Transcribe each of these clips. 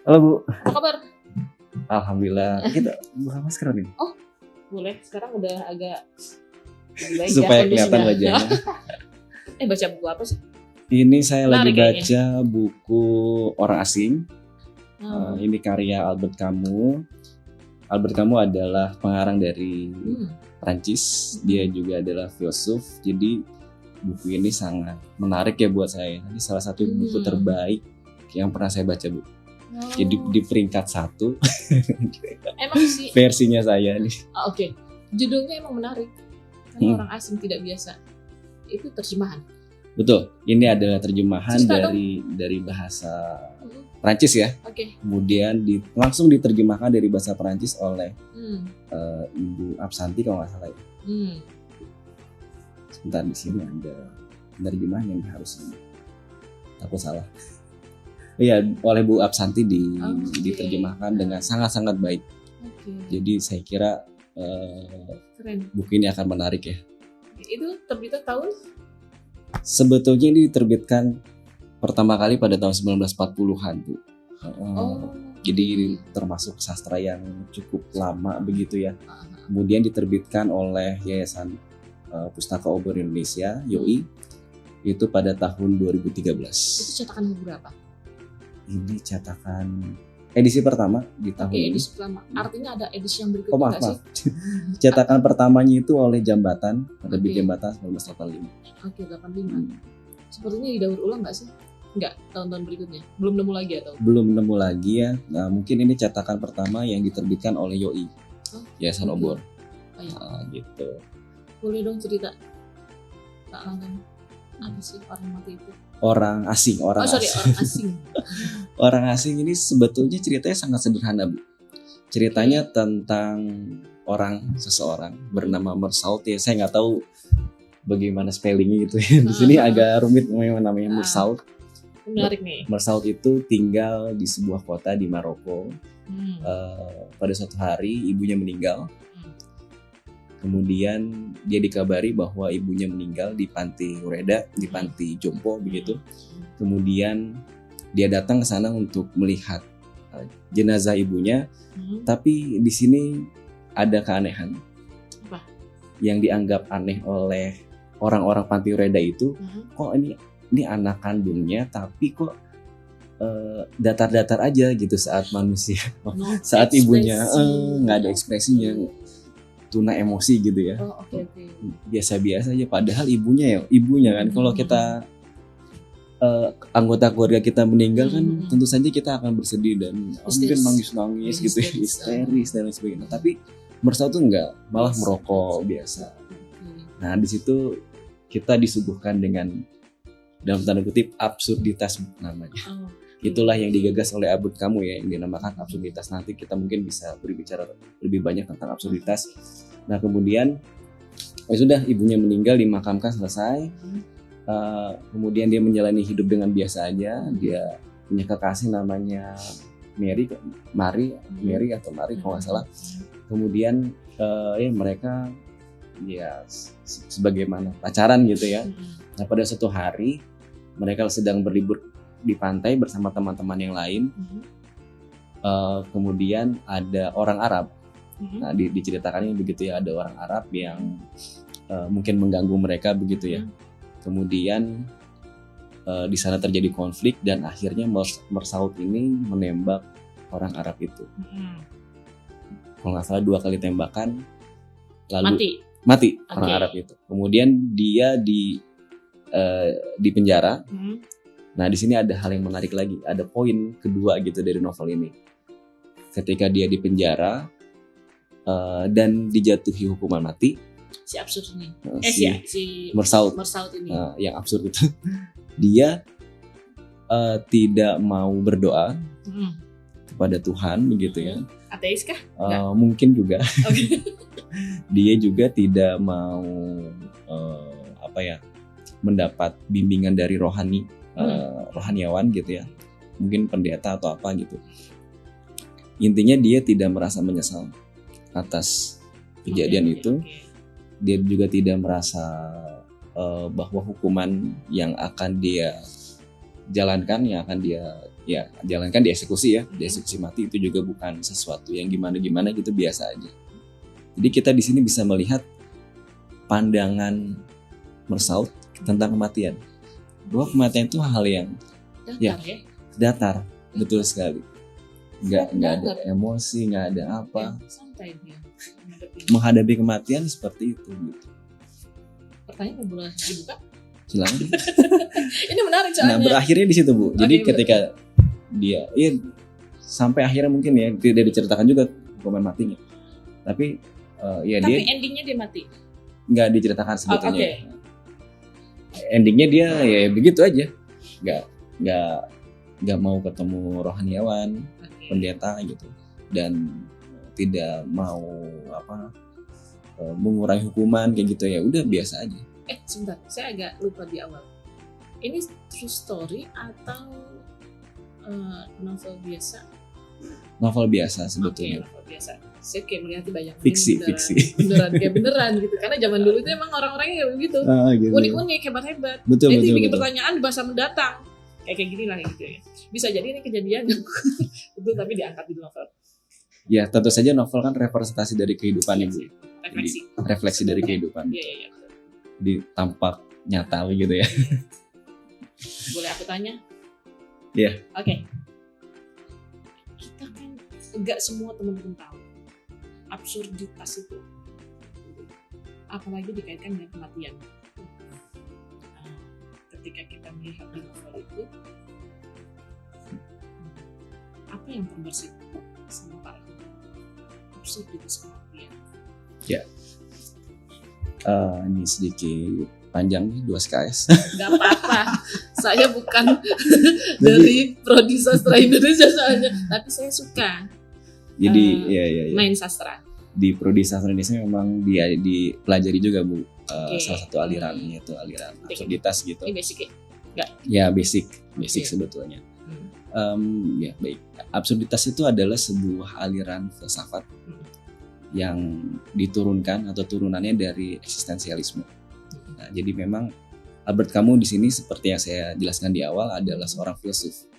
Halo Bu. Apa kabar? Alhamdulillah. Kita buka masker nih. Oh, boleh. Sekarang udah agak lebih baik Supaya ya kelihatan kondisinya. wajahnya. Baca buku apa sih? Ini saya lagi Menarik kayaknya. baca buku Orang Asing. Hmm. Ini karya Albert Camus. Albert Camus adalah pengarang dari Prancis. Dia juga adalah filsuf. Jadi buku ini sangat menarik ya buat saya. Ini salah satu buku terbaik yang pernah saya baca, Bu. Jadi di peringkat 1 Emang sih. versinya saya nih. Oke. Judulnya emang menarik. Karena orang asing tidak biasa. Itu terjemahan. Betul. Ini adalah terjemahan Cerita dari bahasa Prancis ya. Oke. Kemudian langsung diterjemahkan dari bahasa Prancis oleh Ibu Absanti kalau nggak salah ya. Sebentar, di sini ada terjemahan yang harusnya takut salah. Iya, oleh Bu Absanti diterjemahkan dengan sangat-sangat baik. Jadi saya kira Keren. buku ini akan menarik ya. Itu terbitnya tahun? Sebetulnya ini diterbitkan pertama kali pada tahun 1940-an, Bu. Jadi ini termasuk sastra yang cukup lama begitu ya. Kemudian diterbitkan oleh Yayasan Pustaka Obor Indonesia, YOI, itu pada tahun 2013. Itu cetakan berapa? Ini cetakan edisi pertama di tahun ini. Edisi pertama. Artinya ada edisi yang berikutnya Maaf. sih? Cetakan pertamanya itu oleh Jambatan, Terbit Jambatan 1985. Oke, 85. Sepertinya didaur ulang nggak sih? Nggak, tahun-tahun berikutnya. Belum nemu lagi atau? Belum nemu lagi ya. Nah, mungkin ini cetakan pertama yang diterbitkan oleh YOI, Yayasan Obor. Nah, gitu. Boleh dong cerita Kak Langgam, apa sih orang mati itu? Orang asing. Orang asing. Orang asing ini sebetulnya ceritanya sangat sederhana, Bu. Ceritanya tentang seseorang bernama Meursault ya. Saya nggak tahu bagaimana spellingnya gitu ya. Di sini agak rumit namanya Meursault. Menarik nih. Meursault itu tinggal di sebuah kota di Maroko. Pada suatu hari ibunya meninggal. Kemudian dia dikabari bahwa ibunya meninggal di panti Ureda, di panti Jompo begitu. Kemudian dia datang ke sana untuk melihat jenazah ibunya, tapi di sini ada keanehan. Apa? Yang dianggap aneh oleh orang-orang panti Ureda itu, kok ini anak kandungnya, tapi kok datar-datar aja gitu saat manusia, saat ibunya nggak ada ekspresinya. Tuna emosi gitu ya. Biasa-biasa aja, padahal ibunya kan kalau kita anggota keluarga kita meninggal kan tentu saja kita akan bersedih dan mungkin nangis-nangis gitu ya, histeris dan lain sebagainya. Tapi Meursault tuh enggak, malah merokok biasa. Nah, di situ kita disuguhkan dengan dalam tanda kutip absurditas namanya. Itulah yang digagas oleh Albert Camus ya, yang dinamakan absurditas. Nanti kita mungkin bisa berbicara lebih banyak tentang absurditas. Nah, kemudian sudah ibunya meninggal, dimakamkan, selesai. Kemudian dia menjalani hidup dengan biasa aja. Dia punya kekasih namanya Mary atau Mari kalau nggak salah. Kemudian mereka ya sebagaimana pacaran gitu ya. Nah, pada suatu hari mereka sedang berlibur di pantai bersama teman-teman yang lain. Kemudian ada orang Arab. Nah, diceritakannya begitu ya, ada orang Arab yang mungkin mengganggu mereka begitu ya. Kemudian di sana terjadi konflik dan akhirnya Meursault ini menembak orang Arab itu. Kalau nggak salah 2 kali tembakan, lalu mati orang Arab itu. Kemudian dia di penjara. Nah, di sini ada hal yang menarik lagi, ada poin kedua gitu dari novel ini. Ketika dia di penjara dan dijatuhi hukuman mati, si absurd ini, si Meursault ini, yang absurd itu, dia tidak mau berdoa kepada Tuhan begitu ya. Ateis kah? Mungkin juga. Dia juga tidak mau mendapat bimbingan dari rohaniawan gitu ya, mungkin pendeta atau apa gitu. Intinya dia tidak merasa menyesal atas kejadian itu. Dia juga tidak merasa bahwa hukuman yang akan dia jalankan, yang ya jalankan dieksekusi ya, dieksekusi mati itu juga bukan sesuatu yang gimana-gimana gitu, biasa aja. Jadi kita di sini bisa melihat pandangan Mersault tentang kematian, bahwa kematian itu hal yang datar, betul sekali. Nggak ada emosi, nggak ada apa. Santai dia menghadapi kematian seperti itu gitu. Pertanyaan boleh dibuka? Silakan. Ini menarik soalnya. Nah, berakhirnya di situ, Bu. Jadi ketika dia sampai akhirnya mungkin ya tidak diceritakan juga hukuman matinya. Tapi tapi endingnya dia mati. Nggak diceritakan sebetulnya. Endingnya dia ya begitu aja. Nggak mau ketemu rohaniawan, pendeta gitu, dan tidak mau mengurangi hukuman kayak gitu, ya udah biasa aja. Sebentar, saya agak lupa di awal. Ini true story atau novel biasa? Novel biasa sebetulnya. Novel biasa. Saya kayak melihat banyak fiksi. Beneran gitu. Karena zaman dulu itu emang orang-orangnya kayak begitu. Gitu. Unik-unik, hebat-hebat. Betul. Bikin pertanyaan di masa mendatang. Kayak gini lah gitu ya. Bisa jadi ini kejadian itu tapi diangkat di novel. Ya, tentu saja novel kan representasi dari kehidupan Ibu. Refleksi dari kehidupan. Iya. Di tampak nyata gitu ya. Boleh aku tanya? Iya. Oke. Kita kan enggak semua teman-teman tahu absurditas itu. Apalagi dikaitkan dengan kematian. Ketika kita melihat di novel itu, apa yang terbersih sama Pak? Absurditas kematian. Ya. Ini sedikit panjang nih, 2 SKS. Gak apa-apa, saya bukan dari Prodi Sastra Indonesia soalnya, tapi saya suka. Jadi main sastra. Di Prodi Sastra Indonesia memang dia dipelajari juga, Bu. Salah satu alirannya itu aliran absurditas gitu. Ini basic ya? Enggak. Ya basic sebetulnya. Ya baik. Absurditas itu adalah sebuah aliran filsafat yang diturunkan atau turunannya dari eksistensialisme. Nah, jadi memang Albert Camus di sini seperti yang saya jelaskan di awal adalah seorang filsuf.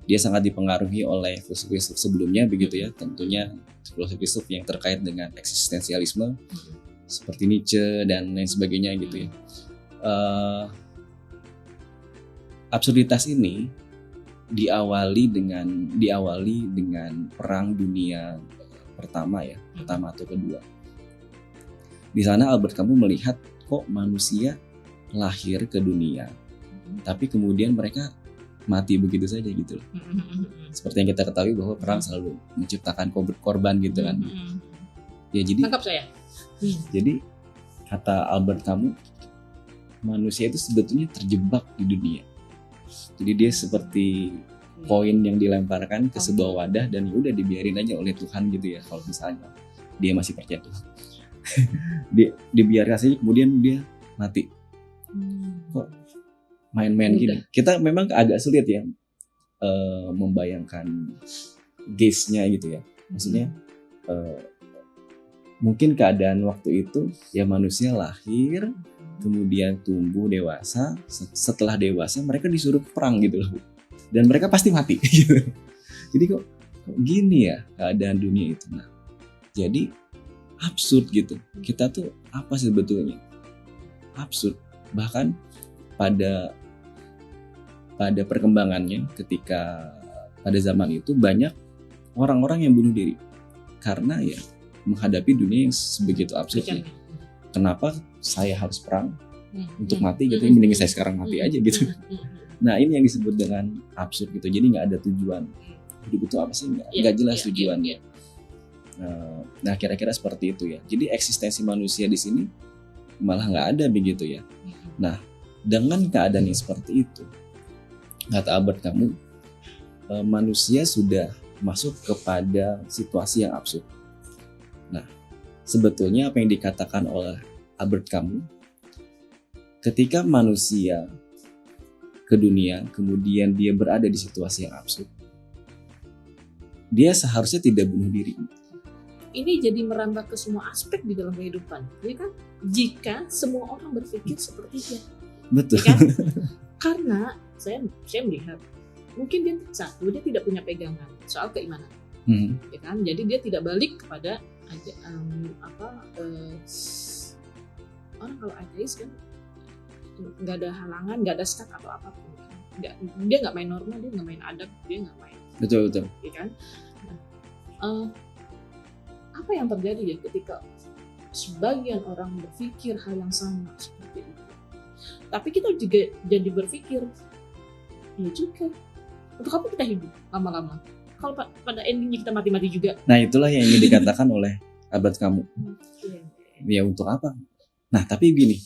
Dia sangat dipengaruhi oleh filsuf-filsuf sebelumnya begitu ya, tentunya filsuf-filsuf yang terkait dengan eksistensialisme seperti Nietzsche dan lain sebagainya gitu ya. Absurditas ini diawali dengan Perang Dunia Pertama atau kedua. Di sana Albert Camus melihat kok manusia lahir ke dunia, tapi kemudian mereka mati begitu saja gitu loh. Seperti yang kita ketahui bahwa perang selalu menciptakan korban gitu kan. Ya jadi. Tangkap saya. Jadi kata Albert Camus, manusia itu sebetulnya terjebak di dunia. Jadi dia seperti koin yang dilemparkan ke sebuah wadah dan udah dibiarin aja oleh Tuhan gitu ya, kalau misalnya dia masih percaya Tuhan. Dibiarkan saja kemudian dia mati. Kok main-main gini? Kita memang agak sulit ya membayangkan gaze-nya gitu ya. Maksudnya mungkin keadaan waktu itu ya manusia lahir, kemudian tumbuh dewasa, setelah dewasa mereka disuruh perang gitu loh. Dan mereka pasti mati gitu. Jadi kok gini ya keadaan dunia itu. Nah, jadi absurd gitu. Kita tuh apa sebetulnya? Absurd. Bahkan pada perkembangannya ketika pada zaman itu banyak orang-orang yang bunuh diri karena ya menghadapi dunia yang sebegitu absurdnya. Kenapa saya harus perang untuk mati gitu? Mending saya sekarang mati aja gitu. Nah ini yang disebut dengan absurd gitu. Jadi nggak ada tujuan. Hidup itu apa sih? Nggak jelas tujuannya. Nah kira-kira seperti itu ya. Jadi eksistensi manusia di sini malah nggak ada begitu ya. Nah dengan keadaan yang seperti itu, kata Albert Camus, manusia sudah masuk kepada situasi yang absurd. Nah sebetulnya apa yang dikatakan oleh Albert Camus, ketika manusia ke dunia, kemudian dia berada di situasi yang absurd, dia seharusnya tidak bunuh diri. Ini jadi merambah ke semua aspek di dalam kehidupan, ya kan? Jika semua orang berpikir seperti dia, betul. Ya kan? Karena saya melihat mungkin dia tidak punya pegangan soal keimanan, ya kan? Jadi dia tidak balik kepada orang kalau ateis kan nggak ada halangan, nggak ada stuck atau apapun. Dia nggak main norma, dia nggak main adab, dia nggak main. Betul. Ya kan? Apa yang terjadi ya ketika sebagian orang berpikir hal yang sama seperti itu? Tapi kita juga jadi berpikir, ya juga, untuk apa kita hidup lama-lama? Kalau pada endingnya kita mati-mati juga. Nah itulah yang ingin dikatakan oleh abad kamu. Ya untuk apa? Nah tapi gini,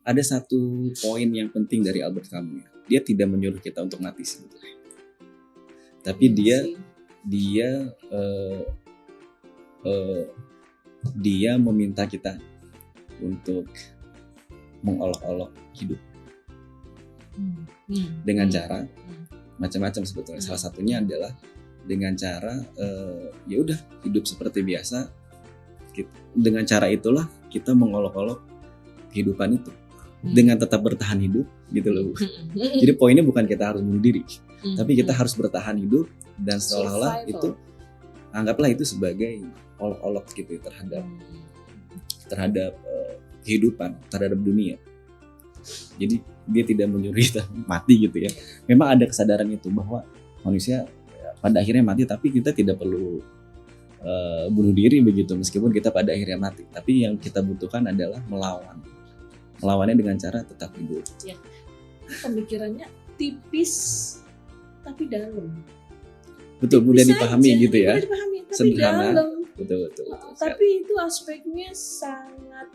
ada satu poin yang penting dari Albert Camus. Dia tidak menyuruh kita untuk mati sebetulnya. Tapi dia meminta kita untuk mengolok-olok hidup dengan cara macam-macam sebetulnya. Salah satunya adalah dengan cara ya udah hidup seperti biasa. Dengan cara itulah kita mengolok-olok kehidupan itu dengan tetap bertahan hidup gitu loh. Jadi poinnya bukan kita harus bunuh diri, tapi kita harus bertahan hidup dan seolah-olah itu anggaplah itu sebagai olok-olok gitu terhadap kehidupan, terhadap dunia. Jadi dia tidak menyuruh kita mati gitu ya. Memang ada kesadaran itu bahwa manusia pada akhirnya mati, tapi kita tidak perlu bunuh diri begitu meskipun kita pada akhirnya mati. Tapi yang kita butuhkan adalah melawannya dengan cara tetap hidup. Ya. Pemikirannya tipis tapi dalam. Betul, mudah dipahami gitu ya. Mudah dipahami, tapi sederhana. dalam. Betul. Tapi itu aspeknya sangat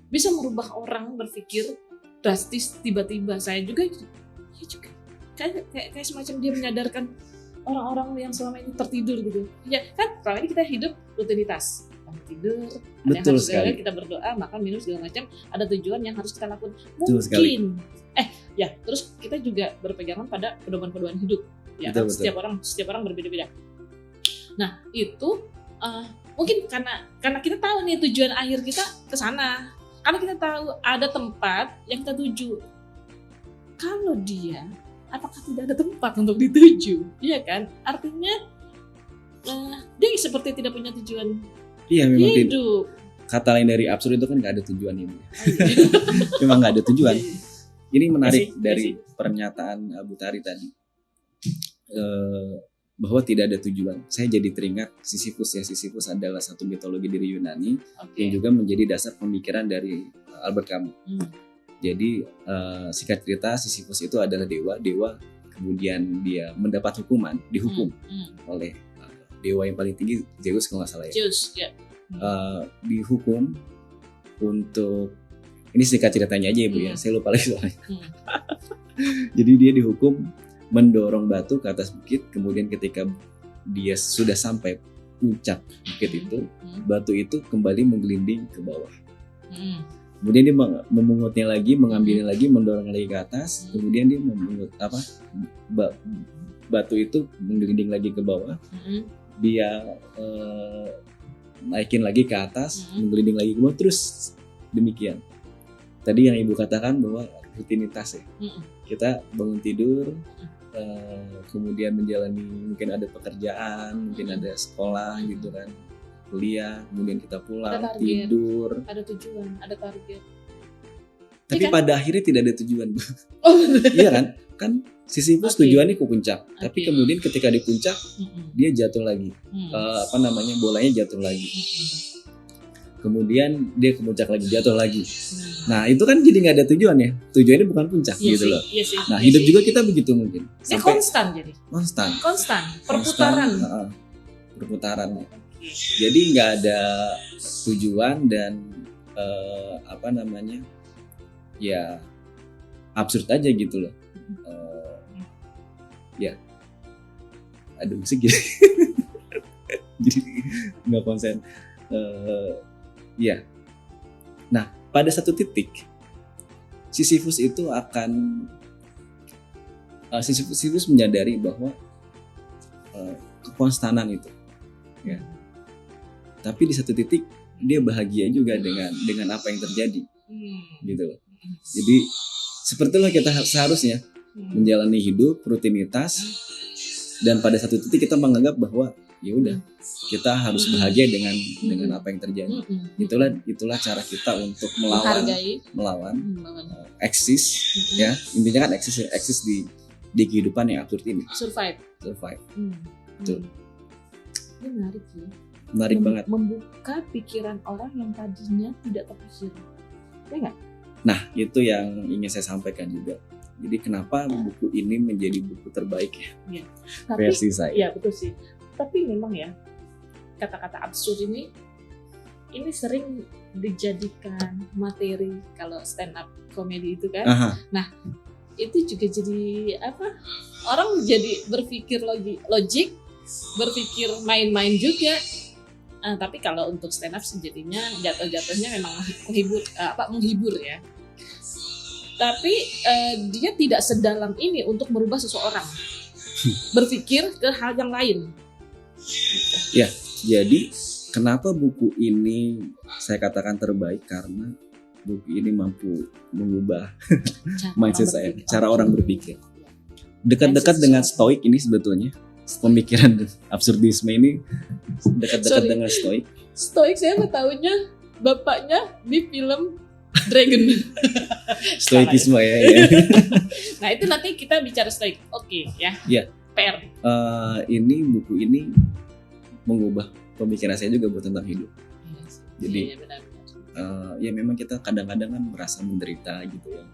bisa merubah orang berpikir drastis tiba-tiba. Saya juga kayak semacam dia menyadarkan orang-orang yang selama ini tertidur gitu. Ya kan, selama ini kita hidup rutinitas. Tidur, betul sekali. Kita berdoa, makan, minum segala macam, ada tujuan yang harus kita lakukan. Betul sekali. Terus kita juga berpegangan pada pedoman-pedoman hidup. Ya, betul. Setiap orang berbeda-beda. Nah, itu mungkin karena kita tahu nih tujuan akhir kita ke sana. Karena kita tahu ada tempat yang kita tuju. Kalau dia, apakah tidak ada tempat untuk dituju? Iya kan? Artinya dia seperti tidak punya tujuan. Iya, memang hidup. Kata lain dari absurd itu kan nggak ada tujuan ini. Memang nggak ada tujuan. Ini menarik dari pernyataan Abu Tari tadi bahwa tidak ada tujuan. Saya jadi teringat Sisyphus ya. Sisyphus adalah satu mitologi dari Yunani yang juga menjadi dasar pemikiran dari Albert Camus. Jadi singkat cerita Sisyphus itu adalah dewa. Kemudian dia mendapat dihukum oleh dewa yang paling tinggi, Zeus kalau nggak salah ya. Zeus, ya. Dihukum untuk, ini singkat ceritanya aja ya Bu ya, saya lupa lagi soalnya. Jadi dia dihukum mendorong batu ke atas bukit, kemudian ketika dia sudah sampai puncak bukit itu, batu itu kembali menggelinding ke bawah. Kemudian dia memungutnya lagi, mengambilnya lagi, mendorong lagi ke atas, kemudian dia memungut batu itu menggelinding lagi ke bawah. Dia naikin lagi ke atas, menggelinding lagi ke bawah, terus demikian. Tadi yang Ibu katakan bahwa rutinitas ya. Kita bangun tidur, kemudian menjalani, mungkin ada pekerjaan, mungkin ada sekolah gitu kan, kuliah, kemudian kita pulang, tidur. Ada tujuan, ada target. Tapi pada akhirnya tidak ada tujuan. Iya kan? Kan Sisyphus tujuannya ke puncak, tapi kemudian ketika di puncak dia jatuh lagi, bolanya jatuh lagi. Kemudian dia ke puncak lagi, jatuh lagi. Nah itu kan jadi nggak ada tujuan ya. Tujuannya bukan puncak gitu loh. Nah hidup juga kita begitu mungkin. Dia konstan jadi. Konstan. Perputaran. Jadi nggak ada tujuan dan ya absurd aja gitu loh. Ya ada musik gitu. Jadi nggak konsen. Ya. Nah pada satu titik Sisyphus itu Sisyphus menyadari bahwa kekonstanan itu ya. Tapi di satu titik dia bahagia juga dengan apa yang terjadi gitu loh. Jadi sepertilah kita seharusnya menjalani hidup rutinitas, dan pada satu titik kita menganggap bahwa ya udah kita harus bahagia dengan apa yang terjadi. Itulah cara kita untuk melawan eksis ya, intinya kan eksis di kehidupan yang absurd ini. Survive. Betul. Ini menarik ya. Menarik banget. Membuka pikiran orang yang tadinya tidak terpikir. Ya nggak? Nah, itu yang ingin saya sampaikan juga. Jadi kenapa buku ini menjadi buku terbaik ya? Versi saya. Iya, betul sih. Tapi memang ya, kata-kata absurd ini sering dijadikan materi kalau stand up comedy itu kan. Aha. Nah, itu juga jadi apa? Orang jadi berpikir logik, berpikir main-main juga. Tapi kalau untuk stand up sejatinya jatuhnya memang menghibur ya. Tapi dia tidak sedalam ini untuk merubah seseorang berpikir ke hal yang lain. Ya, jadi kenapa buku ini saya katakan terbaik, karena buku ini mampu mengubah mindset saya, cara orang berpikir. Dekat-dekat dengan stoik ini sebetulnya, pemikiran absurdisme ini dekat-dekat dengan stoik. Stoik saya tahunya bapaknya di film Dragon. Stoikisme ya. Nah itu nanti kita bicara stoik. Oke ya. Iya. PR. Ini buku ini mengubah pemikiran saya juga buat tentang hidup. Jadi ya memang kita kadang-kadang kan merasa menderita gitu ya.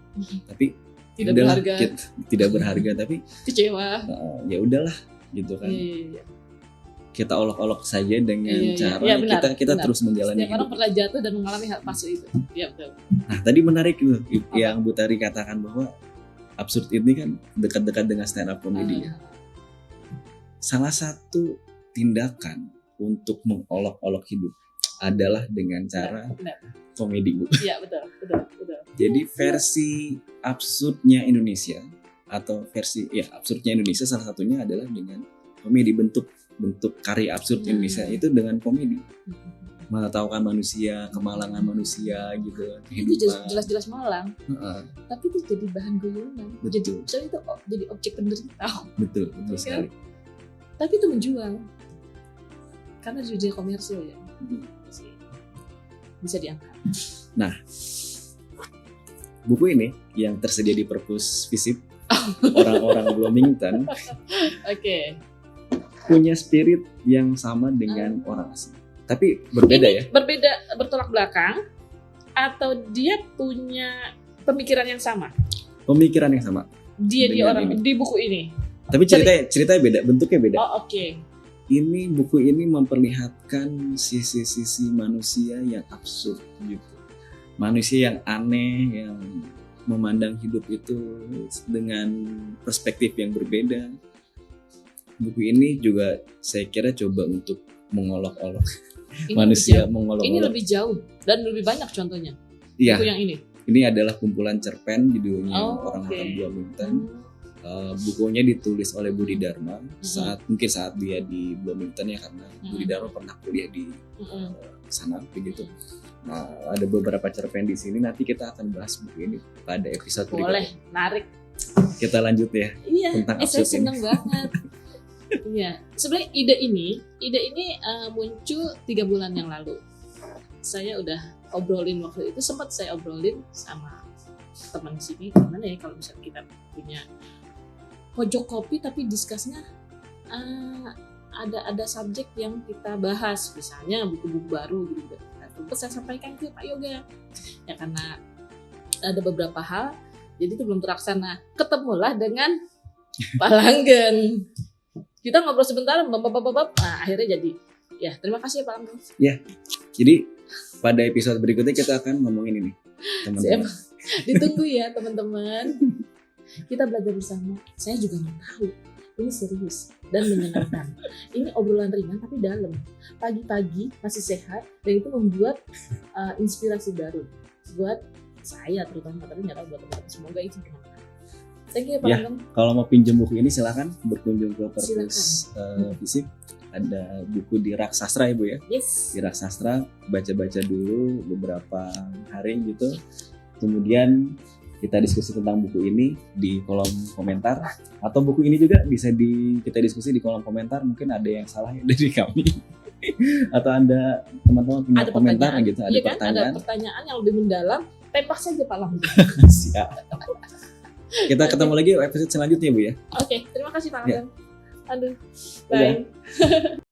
Tapi tidak berharga tapi kecewa. Ya udahlah gitu kan. Iya. Kita olok-olok saja dengan cara kita terus menjalani hidup. Orang pernah jatuh dan mengalami hal fase itu. Iya betul. Nah tadi menarik tuh yang Bu Tari katakan bahwa absurd ini kan dekat-dekat dengan stand up comedy ya. Salah satu tindakan untuk mengolok-olok hidup adalah dengan cara komedi, Bu. Iya betul. Jadi versi absurdnya Indonesia atau absurdnya Indonesia salah satunya adalah dengan komedi, bentuk karya absurd Indonesia itu dengan komedi. Mengetahukan manusia, kemalangan manusia gitu, kehidupan. Itu jelas-jelas malang. Tapi itu jadi bahan guyonan. Jadi itu jadi objek penderita. Betul sekali. Tapi itu menjual. Karena dia komersil ya. Bisa diangkat. Nah, buku ini yang tersedia di perpus FISIP orang-orang Bloomington. Oke. Punya spirit yang sama dengan orang asing. Tapi berbeda ini ya. Berbeda, bertolak belakang, atau dia punya pemikiran yang sama? Pemikiran yang sama. Di buku ini. Tapi ceritanya beda, bentuknya beda. Oh, oke. Ini buku ini memperlihatkan sisi-sisi manusia yang absurd gitu. Manusia yang aneh, yang memandang hidup itu dengan perspektif yang berbeda. Buku ini juga saya kira coba untuk mengolok-olok manusia, mengolok-olok. Ini lebih jauh dan lebih banyak contohnya. Iya. Buku yang ini. Ini adalah kumpulan cerpen, judulnya Orang-orang Bloomington. Bukunya ditulis oleh Budi Dharma saat dia di Bloomington ya, karena Budi Dharma pernah kuliah di sana begitu. Nah, ada beberapa cerpen di sini. Nanti kita akan bahas buku ini pada episode berikutnya. Boleh, menarik. Kita lanjut ya. Iya. Tentang saya senang banget. Iya, sebenarnya ide ini muncul 3 bulan yang lalu. Saya udah obrolin waktu itu, sempat saya obrolin sama teman di sini, gimana ya kalau misalnya kita punya pojok kopi tapi diskusinya ada subjek yang kita bahas, misalnya buku-buku baru gitu. Terus saya sampaikan ke Pak Yoga. Ya karena ada beberapa hal, jadi itu belum terlaksana. Ketemulah dengan Pak Langgeng. Kita ngobrol sebentar, akhirnya jadi. Ya, terima kasih ya Pak Langgeng. Ya, jadi pada episode berikutnya kita akan ngomongin ini, teman-teman. Ditunggu ya teman-teman. Kita belajar bersama. Saya juga mau tahu. Ini serius dan menyenangkan. Ini obrolan ringan tapi dalam. Pagi-pagi masih sehat dan itu membuat inspirasi baru buat saya terutama, tapi nggak tahu buat teman-teman. Semoga itu bermanfaat. Thank you Pak Langgeng. Kalau mau pinjam buku ini silakan berkunjung ke perpus FISIP. Ada buku di Rak Sastra ya Bu ya. Yes. Di Rak Sastra, baca-baca dulu beberapa hari gitu. Kemudian kita diskusi tentang buku ini di kolom komentar, atau buku ini juga bisa kita diskusi di kolom komentar. Mungkin ada yang salah dari kami atau Anda teman-teman punya Ada komentar pertanyaan. gitu, ada Iya kan? pertanyaan. Ada pertanyaan yang lebih mendalam, tembak saja Pak Lambu. Siap. Kita ketemu lagi episode selanjutnya Bu ya. Oke, terima kasih Pak Ya. Lambu. Aduh, Udah. bye.